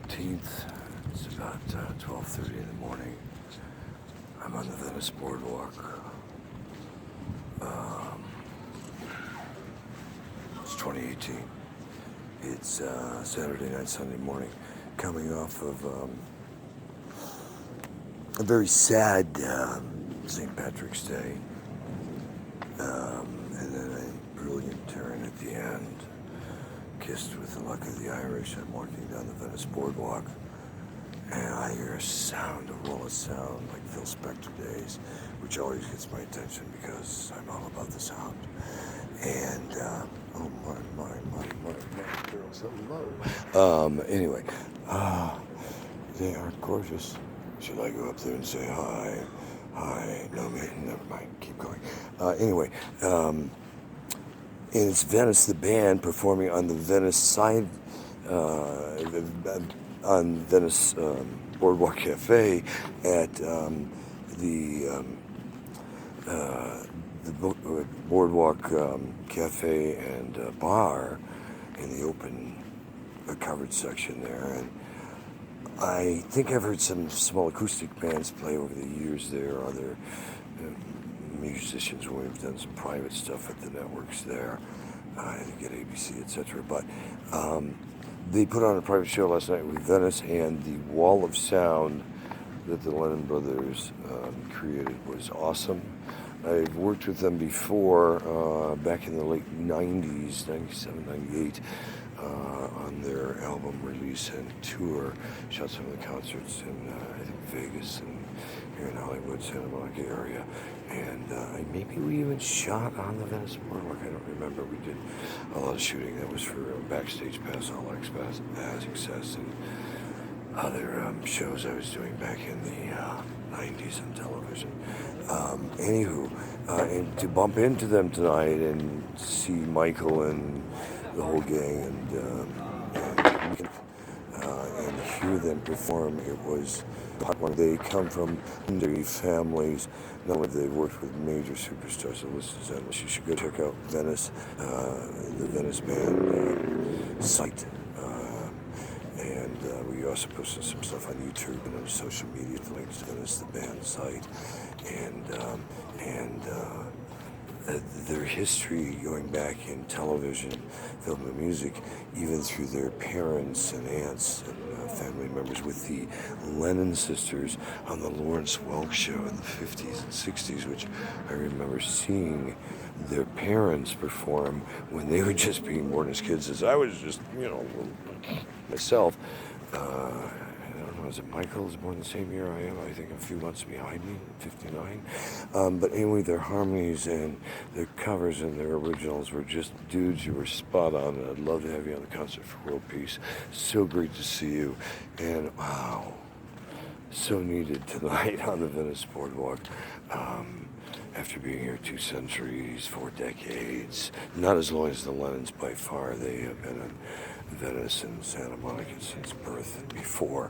14th. It's about 12:30 in the morning. I'm on the Venice Boardwalk. It's 2018. It's Saturday night, Sunday morning, coming off of a very sad St. Patrick's Day, and then a brilliant turn at the end. Kissed with the luck of the Irish. I'm walking down the Venice Boardwalk, and I hear a sound, a wall of sound, like Phil Spector days, which always gets my attention because I'm all about the sound. And, oh my, girls, hello. Anyway, they are gorgeous. Should I go up there and say hi? Hi, no, never mind, keep going. Anyway, and it's Venice, the band, performing on the Venice side, on Venice Boardwalk Cafe at the Boardwalk Cafe and Bar in the open, covered section there. And I think I've heard some small acoustic bands play over the years there, other musicians when we've done some private stuff at the networks there, I think at ABC, etc. But they put on a private show last night with Venice, and the wall of sound that the Lennon Brothers created was awesome. I've worked with them before, back in the late 90s, 97, 98, on their album release and tour. Shot some of the concerts in, I think, Vegas and here in Hollywood, Santa Monica area. And maybe we even shot on the Venice Boardwalk. I don't remember. We did a lot of shooting. That was for Backstage Pass, All Access, and other shows I was doing back in the 90s on television. Anywho, and to bump into them tonight and see Michael and the whole gang and hear them perform, it was one. They come from legendary families. Not only they've worked with major superstars, the list is endless. You should go check out Venice, the Venice Band site. And we also posted some stuff on YouTube and on social media, links to Venice, the band site, and their history going back in television, film, and music, even through their parents and aunts and family members, with the Lennon sisters on the Lawrence Welk show in the 50s and 60s, which I remember seeing their parents perform when they were just being born as kids, as I was just, myself. I don't know, is it Michael was born the same year I am? I think a few months behind me, 59. But anyway, their harmonies and their covers and their originals were just dudes who were spot on. I'd love to have you on the Concert for World Peace. So great to see you. And wow, so needed tonight on the Venice Boardwalk. After being here 2 centuries, 4 decades, not as long as the Lennons by far. They have been in Venice and Santa Monica since birth and before,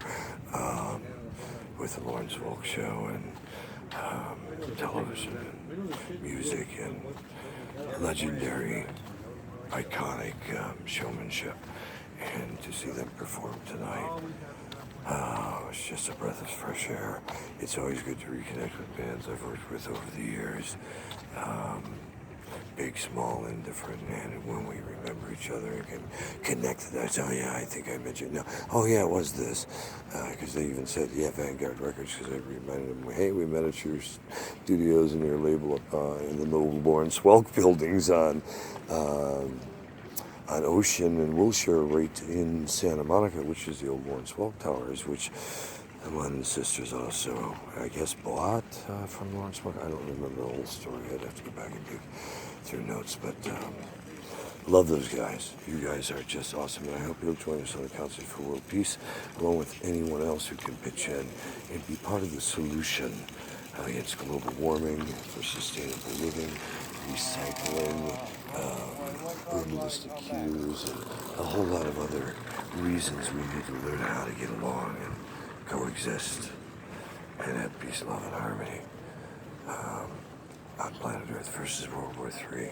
with the Lawrence Welk show and television and music and legendary, iconic showmanship. And to see them perform tonight, it's just a breath of fresh air. It's always good to reconnect with bands I've worked with over the years, big, small, and different. And when we remember each other and can connect to that, oh yeah, I think I mentioned, no, oh yeah, it was this, because they even said, yeah, Vanguard Records, because I reminded them, hey, we met at your studios and your label in the Noble Lawrence Welk buildings on Ocean and Wilshire, right in Santa Monica, which is the old Lawrence Welk Towers, which the Lennon sisters also, I guess, bought from Lawrence Welk. I don't remember the whole story. I'd have to go back and dig through notes, but love those guys. You guys are just awesome, and I hope you'll join us on the Concert for World Peace, along with anyone else who can pitch in and be part of the solution against global warming, for sustainable living, recycling, realistic cues, and a whole lot of other reasons we need to learn how to get along and coexist and have peace, love, and harmony on planet Earth versus World War III.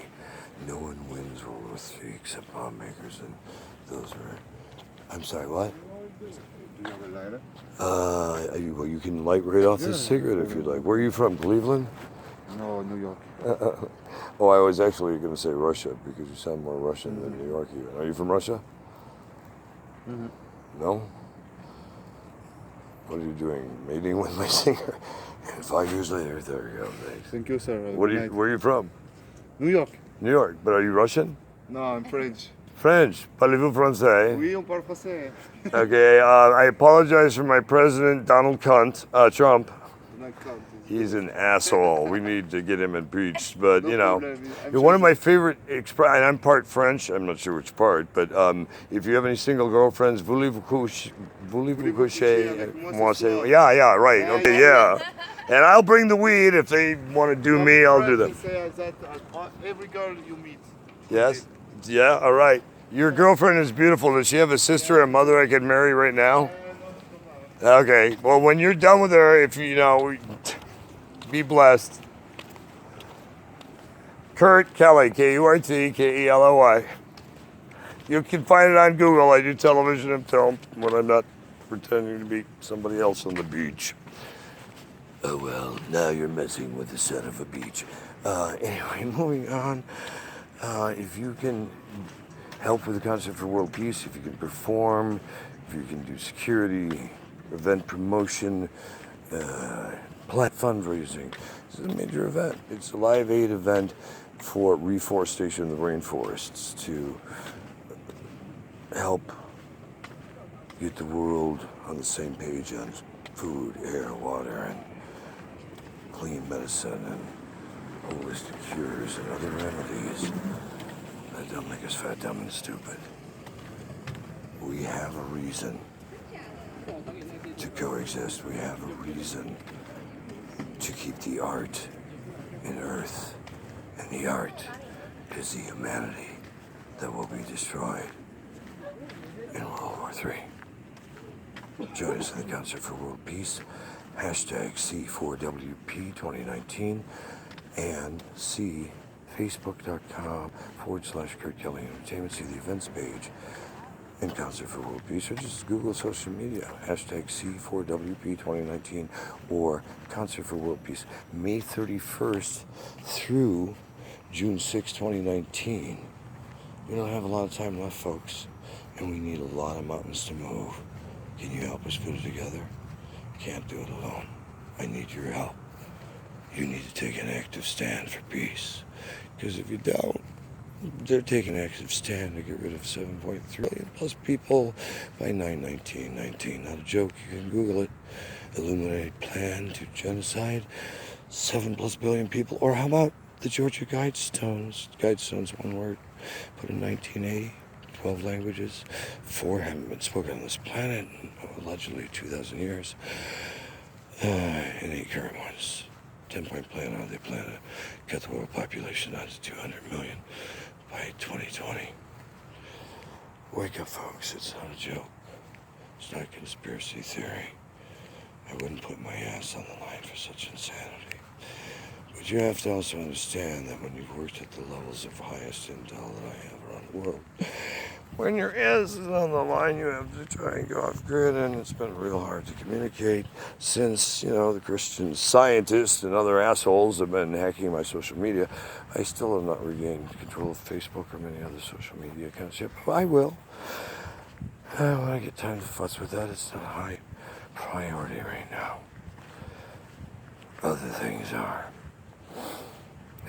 No one wins World War III except bomb makers, and those are... I'm sorry, what? Do you have a lighter? Well, you can light right off Yeah, this cigarette if you'd like. Where are you from? Cleveland? No, New York. Oh, I was actually going to say Russia because you sound more Russian than New York even. Are you from Russia? Mm-hmm. No? What are you doing? Mating with my singer? And 5 years later, there we go. Thanks. Thank you, sir. What are Good you, night. where are you from? New York. New York. But are you Russian? No, I'm French. French. Parlez-vous français? Oui, on parle français. Okay, I apologize for my president, Donald Trump. Not count. He's an asshole. We need to get him impeached. But, No you know, problem. I'm you're one of sure my favorite, and I'm part French. I'm not sure which part. But if you have any single girlfriends, voulez-vous coucher avec moi moi ce soir? Yeah, right. Yeah, Okay, yeah, yeah. And I'll bring the weed. If they want to do me, I'll do Try them. to say that every girl you meet. Yes? Yeah, all right. Your girlfriend is beautiful. Does she have a sister or mother I could marry right now? Okay. Well, when you're done with her, if you know, be blessed. Kurt Kelly, KURT, KELLY. You can find it on Google. I do television and film when I'm not pretending to be somebody else on the beach. Oh, well, now you're messing with the son of a beach. Anyway, moving on. If you can help with the Concert for World Peace, if you can perform, if you can do security, event promotion, fundraising. This is a major event. It's a Live Aid event for reforestation of the rainforests to help get the world on the same page on food, air, water, and clean medicine and holistic cures and other remedies that don't make us fat, dumb, and stupid. We have a reason to coexist. We have a reason to keep the art in earth. And the art is the humanity that will be destroyed in World War III. Join us in the Concert for World Peace, hashtag C4WP 2019, and see facebook.com/Kurt Kelly Entertainment. See the events page in Concert for World Peace, or just Google social media, hashtag C4WP 2019 or Concert for World Peace, May 31st through June 6, 2019. We don't have a lot of time left, folks, and we need a lot of mountains to move. Can you help us put it together? Can't do it alone. I need your help. You need to take an active stand for peace, because if you don't, they're taking an active stand to get rid of 7.3 million plus people by 9/19/19. Not a joke. You can Google it. Illuminati plan to genocide 7+ billion people. Or how about the Georgia Guidestones? Guidestones, one word, put in 1980. 12 languages. 4 haven't been spoken on this planet in allegedly 2,000 years. And 8 current ones. 10-point plan. How they plan to cut the world population down to 200 million by 2020. Wake up, folks. It's not a joke. It's not a conspiracy theory. I wouldn't put my ass on the line for such insanity. But you have to also understand that when you've worked at the levels of highest intel that I have around the world, when your ass is on the line, you have to try and go off grid, and it's been real hard to communicate since, you know, the Christian Scientists and other assholes have been hacking my social media. I still have not regained control of Facebook or many other social media accounts yet, but I will. When I get time to fuss with that, it's not a high priority right now. Other things are.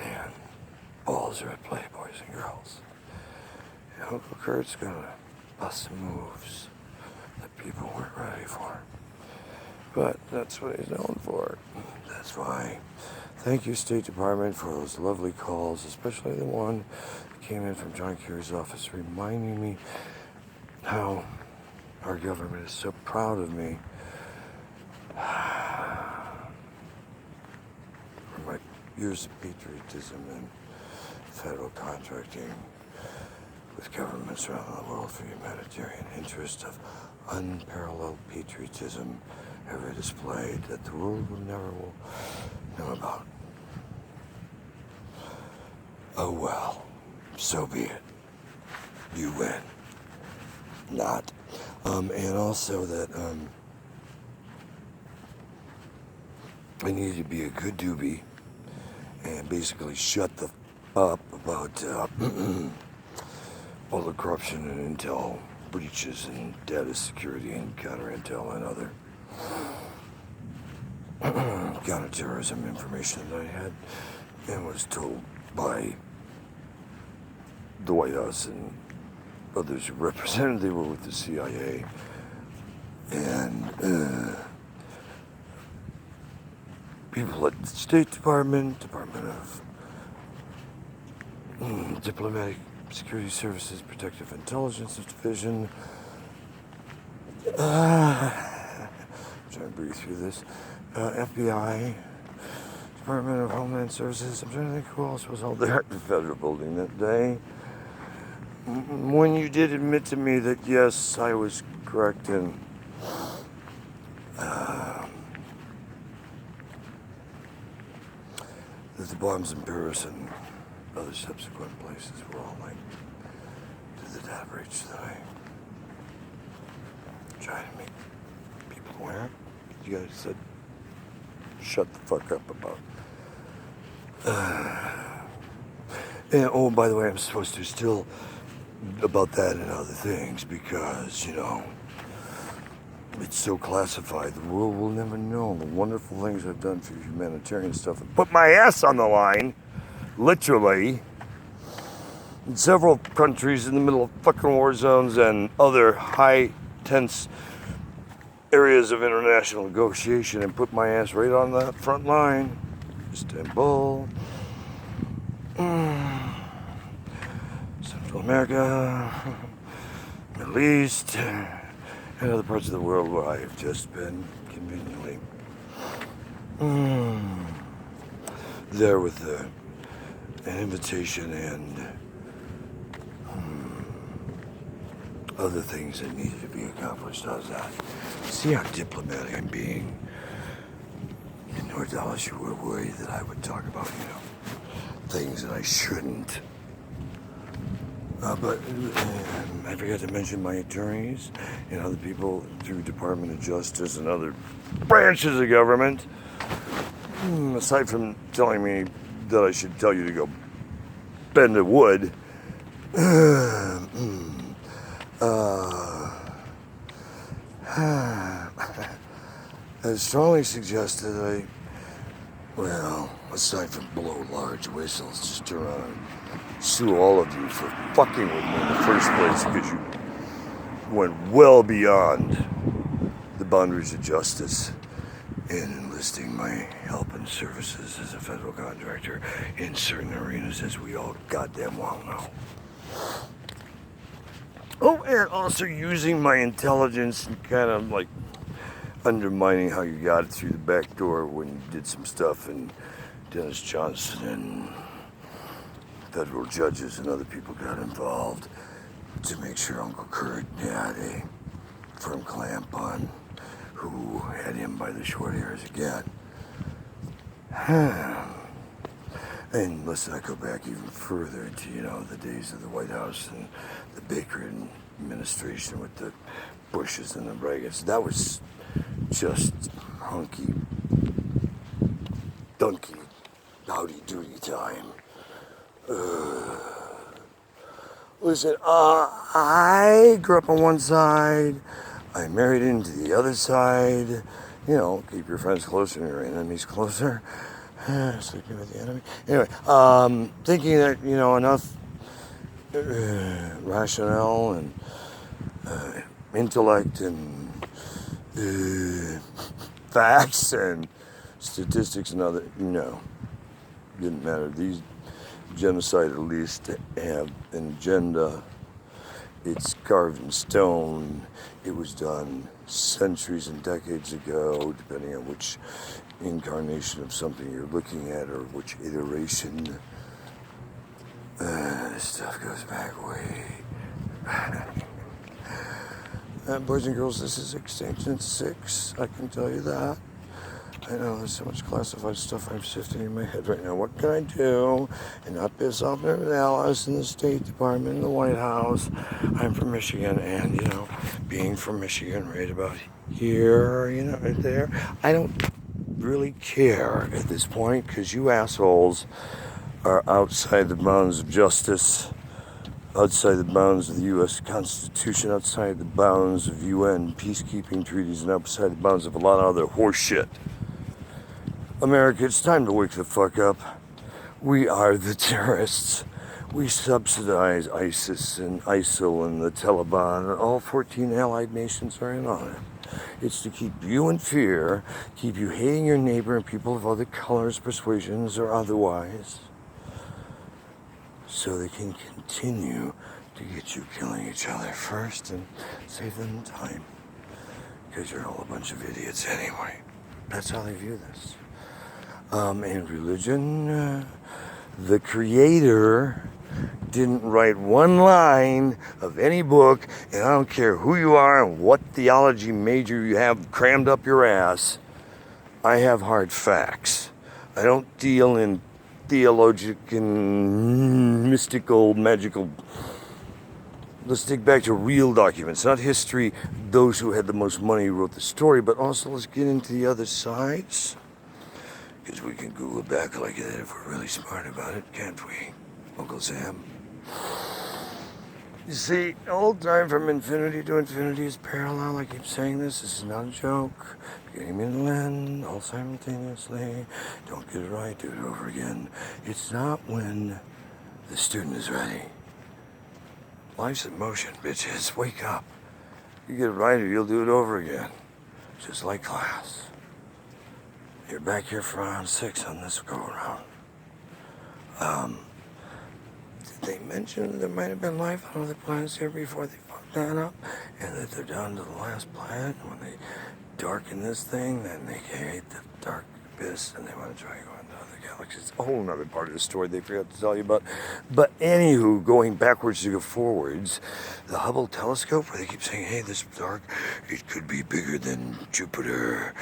And balls are at play, boys and girls. Uncle Kurt's gonna bust some moves that people weren't ready for. But that's what he's known for. That's why. Thank you, State Department, for those lovely calls, especially the one that came in from John Kerry's office reminding me how our government is so proud of me for my years of patriotism and federal contracting with governments around the world for humanitarian interest of unparalleled patriotism ever displayed that the world will never know about. Oh well, so be it. You win. not. And also that I needed to be a good doobie and basically shut the up about all the corruption and intel breaches and data security and counter intel and other counterterrorism information that I had and was told by the White House and others who represented they were with the CIA and people at the State Department, Department of Diplomatic Security Services, Protective Intelligence Division. I'm trying to breathe through this. FBI, Department of Homeland Services. I'm trying to think who else was all there at the federal building that day. When you did admit to me that yes, I was correct in that the bombs in Paris and other subsequent places were all linked to the data breach that I tried to make people aware. You guys said, shut the fuck up about. And oh, by the way, I'm supposed to still about that and other things because, you know, it's so classified. The world will never know the wonderful things I've done for humanitarian stuff and put my ass on the line, literally, in several countries in the middle of fucking war zones and other high tense areas of international negotiation and put my ass right on the front line. Istanbul, Central America, Middle East, and other parts of the world where I have just been conveniently there with an invitation and other things that needed to be accomplished. How's that? See how diplomatic I'm being. Nor dollars you were worried that I would talk about, you know, things that I shouldn't. But I forgot to mention my attorneys and other people through Department of Justice and other branches of government. Aside from telling me that I should tell you to go bend a wood. I strongly suggested aside from blow large whistles, just turn around and sue all of you for fucking with me in the first place because you went well beyond the boundaries of justice in enlisting my help and services as a federal contractor in certain arenas, as we all goddamn well know. Oh, and also using my intelligence and kind of like undermining how you got it through the back door when you did some stuff, and Dennis Johnson and federal judges and other people got involved to make sure Uncle Kurt had a firm clamp on who had him by the short hairs again. And listen, I go back even further to, you know, the days of the White House and the Baker administration with the Bushes and the Reagans. That was just hunky, dunky, howdy-doody time. Listen, I grew up on one side. I married into the other side. You know, keep your friends closer and your enemies closer. Sleeping with the enemy. Anyway, thinking that, you know, enough rationale and intellect and facts and statistics and other, no, didn't matter. These genocide at least have an agenda. It's carved in stone. It was done centuries and decades ago, depending on which incarnation of something you're looking at or which iteration. This stuff goes back way. Boys and girls, this is Extinction 6, I can tell you that. I know there's so much classified stuff I'm sifting in my head right now. What can I do and not piss off Nevada Alice in the State Department, in the White House? I'm from Michigan, and being from Michigan, right about here, right there, I don't really care at this point because you assholes are outside the bounds of justice, outside the bounds of the U.S. Constitution, outside the bounds of UN peacekeeping treaties, and outside the bounds of a lot of other horse shit. America, it's time to wake the fuck up. We are the terrorists. We subsidize ISIS and ISIL and the Taliban, and all 14 allied nations are in on it. It's to keep you in fear, keep you hating your neighbor and people of other colors, persuasions, or otherwise, so they can continue to get you killing each other first and save them time. Because you're all a bunch of idiots anyway. That's how they view this. And religion, the creator didn't write one line of any book, and I don't care who you are and what theology major you have crammed up your ass. I have hard facts. I don't deal in theologic and mystical, magical. Let's dig back to real documents, not history. Those who had the most money wrote the story, but also let's get into the other sides. Because we can Google back like that if we're really smart about it, can't we, Uncle Sam? You see, the whole time from infinity to infinity is parallel. I keep saying this is not a joke. Beginning, middle, end, all simultaneously. Don't get it right, do it over again. It's not when the student is ready. Life's in motion, bitches. Wake up. You get it right or you'll do it over again. Just like class. You're back here for round 6 on this go-around. Did they mention that there might have been life on other planets here before they fucked that up? And that they're down to the last planet? And when they darken this thing, then they hate the dark abyss and they want to try to go into other galaxies. It's a whole other part of the story they forgot to tell you about. But anywho, going backwards to go forwards, the Hubble telescope, where they keep saying, hey, this dark, it could be bigger than Jupiter,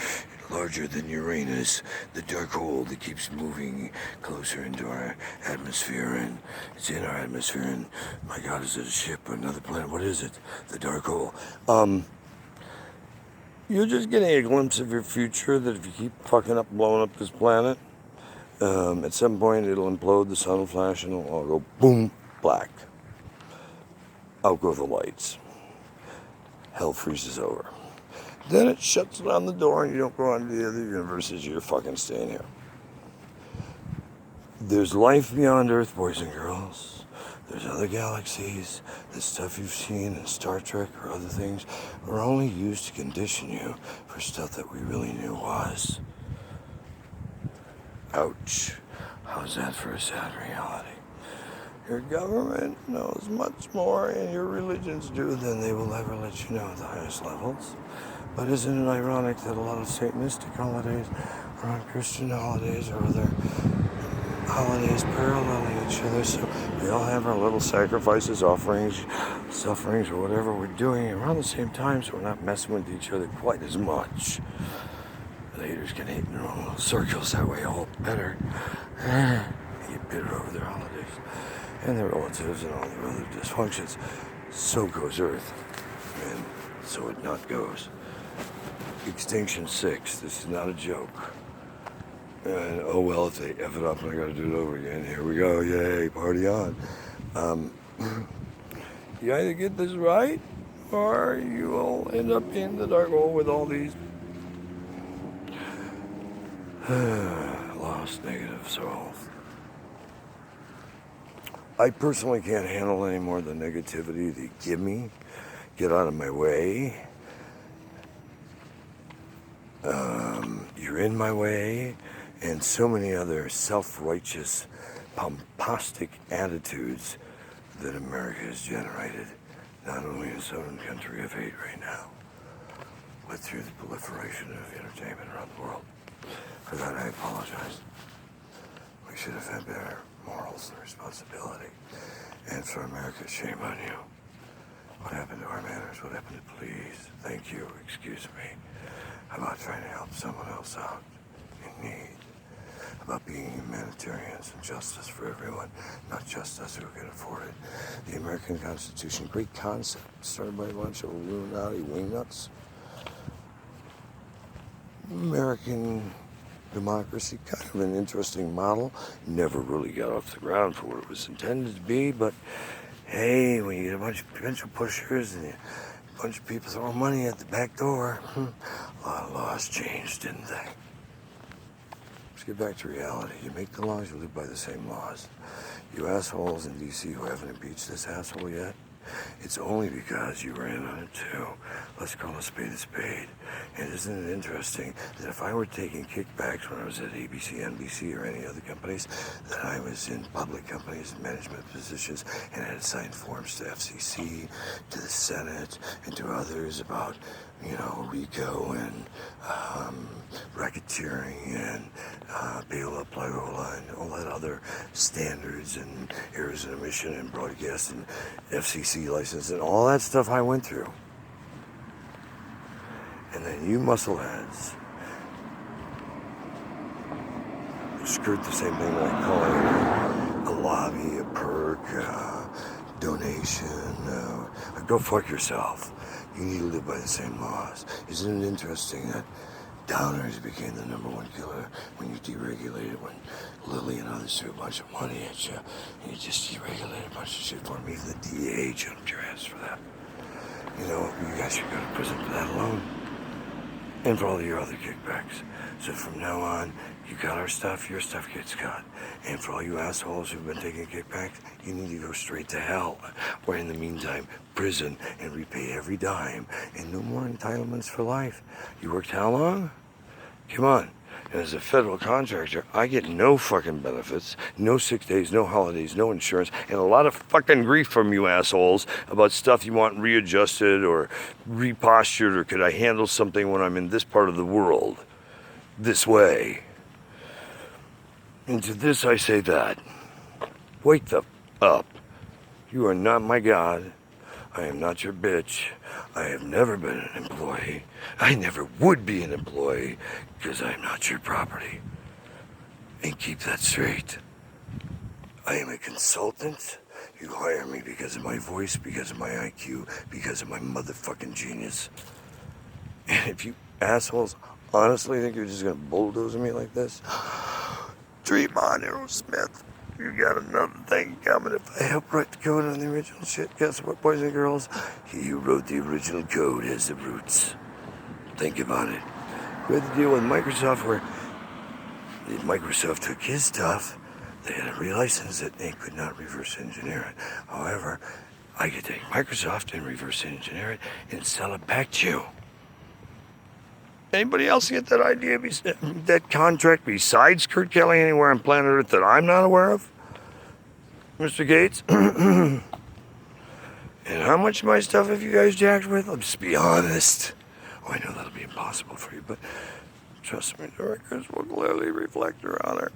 larger than Uranus, the dark hole that keeps moving closer into our atmosphere, and it's in our atmosphere, and my God, is it a ship or another planet? What is it? The dark hole. You're just getting a glimpse of your future that if you keep fucking up, blowing up this planet, at some point it'll implode, the sun will flash, and it'll all go boom, black. Out go the lights. Hell freezes over. Then it shuts down the door and you don't go on to the other universes. You're fucking staying here. There's life beyond Earth, boys and girls. There's other galaxies. The stuff you've seen in Star Trek or other things are only used to condition you for stuff that we really knew was. Ouch. How's that for a sad reality? Your government knows much more, and your religions do, than they will ever let you know at the highest levels. But isn't it ironic that a lot of Satanistic holidays or Christian holidays or other holidays paralleling each other? So we all have our little sacrifices, offerings, sufferings, or whatever we're doing around the same time, so we're not messing with each other quite as much. The haters can hate in their own little circles, that way all better. They get bitter over their holidays and their relatives and all their other dysfunctions. So goes Earth, and so it not goes. Extinction 6. This is not a joke. And oh well, if they F it up and I gotta do it over again, here we go, yay, party on. You either get this right, or you will end up in the dark hole with all these lost negative souls. I personally can't handle any more of the negativity they give me. Get out of my way. You're in my way, and so many other self-righteous, pompostic attitudes that America has generated, not only in southern country of hate right now, but through the proliferation of entertainment around the world. For that, I apologize. We should have had better morals and responsibility. And for America, shame on you. What happened to our manners? What happened to please? Thank you. Excuse me. How about trying to help someone else out? in need, about being humanitarians and justice for everyone, not just us who can afford it. The American Constitution, great concept, started by a bunch of Illuminati wingnuts. American democracy, kind of an interesting model, never really got off the ground for what it was intended to be, but hey, when you get a bunch of provincial pushers and a bunch of people throwing money at the back door, a lot of laws changed, didn't they? Let's get back to reality. You make the laws, you live by the same laws. You assholes in D.C. who haven't impeached this asshole yet, it's only because you ran on it too. Let's call a spade a spade. And isn't it interesting that if I were taking kickbacks when I was at ABC, NBC, or any other companies, that I was in public companies, management positions, and I had signed forms to FCC, to the Senate, and to others about, RICO and racketeering and Payola, Pliola, and all that other standards and errors in emission and broadcast and FCC license and all that stuff I went through. And then you muscleheads skirt the same thing that I call it a lobby, a perk, donation. Go fuck yourself. You need to live by the same laws. Isn't it interesting that downers became the #1 killer when you deregulated, when Lilly and others threw a bunch of money at you, and you just deregulated a bunch of shit for me. Even the DA jumped your ass for that. You guys should go to prison for that alone. And for all your other kickbacks. So from now on, you got our stuff, your stuff gets cut. And for all you assholes who've been taking kickbacks, you need to go straight to hell. Or in the meantime, prison and repay every dime. And no more entitlements for life. You worked how long? Come on. And as a federal contractor, I get no fucking benefits, no sick days, no holidays, no insurance, and a lot of fucking grief from you assholes about stuff you want readjusted or repostured, or could I handle something when I'm in this part of the world this way? And to this I say that. Wake the up. You are not my God. I am not your bitch. I have never been an employee. I never would be an employee because I'm not your property. And keep that straight. I am a consultant. You hire me because of my voice, because of my IQ, because of my motherfucking genius. And if you assholes honestly think you're just gonna bulldoze me like this, dream on, Aerosmith. You got another thing coming. If I help write the code on the original shit, guess what, boys and girls? He who wrote the original code has the roots. Think about it. We had to deal with Microsoft where if Microsoft took his stuff, they had to relicense it and could not reverse engineer it. However, I could take Microsoft and reverse engineer it and sell it back to you. Anybody else get that idea, that contract besides Kurt Kelly anywhere on planet Earth that I'm not aware of? Mr. Gates? And how much of my stuff have you guys jacked with? Let's just be honest. Oh, I know that'll be impossible for you, but trust me, the records will clearly reflect your honor.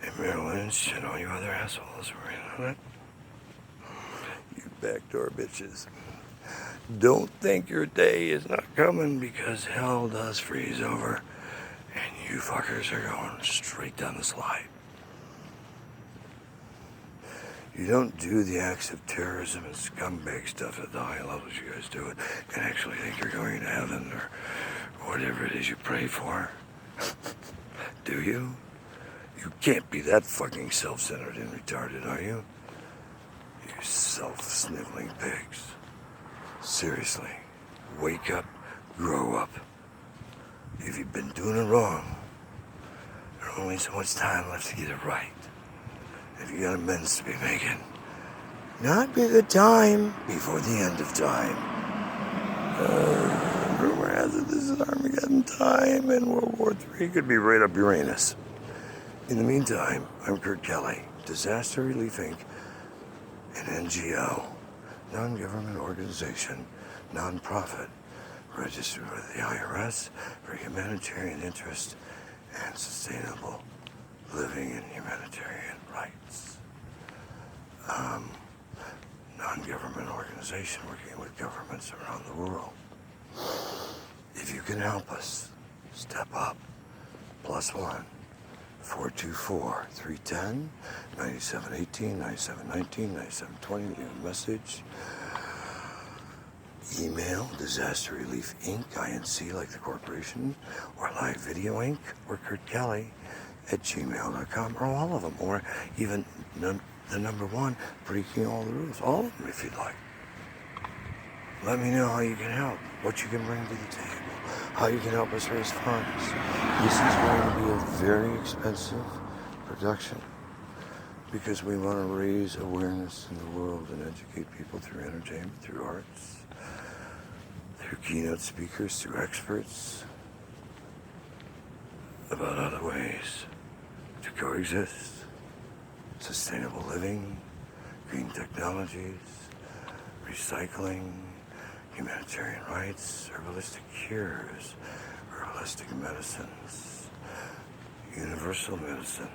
And Merrill Lynch and all you other assholes were in on it. You backdoor bitches. Don't think your day is not coming, because hell does freeze over and you fuckers are going straight down the slide. You don't do the acts of terrorism and scumbag stuff at the high levels you guys do it and actually think you're going to heaven or whatever it is you pray for. Do you? You can't be that fucking self-centered and retarded, are you? You self-sniveling pigs. Seriously, wake up, grow up. If you've been doing it wrong, there's only so much time left to get it right. If you got amends to be making, not be the time before the end of time. Rumor has it this is Armageddon time, and World War III could be right up Uranus. In the meantime, I'm Kurt Kelly, Disaster Relief Inc., an NGO. Non-government organization, non-profit, registered with the IRS for humanitarian interest and sustainable living and humanitarian rights. Non-government organization working with governments around the world. If you can help us, step up. +1 424 310 9718 9719 9720. Leave a message. Email Disaster Relief Inc. INC like the corporation, or Live Video Inc. or Kurt Kelly at gmail.com, or all of them, or even the number 1, Breaking All the Rules. All of them if you'd like. Let me know how you can help, what you can bring to the table, how you can help us raise funds. This is going to be a very expensive production because we want to raise awareness in the world and educate people through entertainment, through arts, through keynote speakers, through experts, about other ways to coexist, sustainable living, green technologies, recycling, humanitarian rights, herbalistic cures, herbalistic medicines, universal medicine,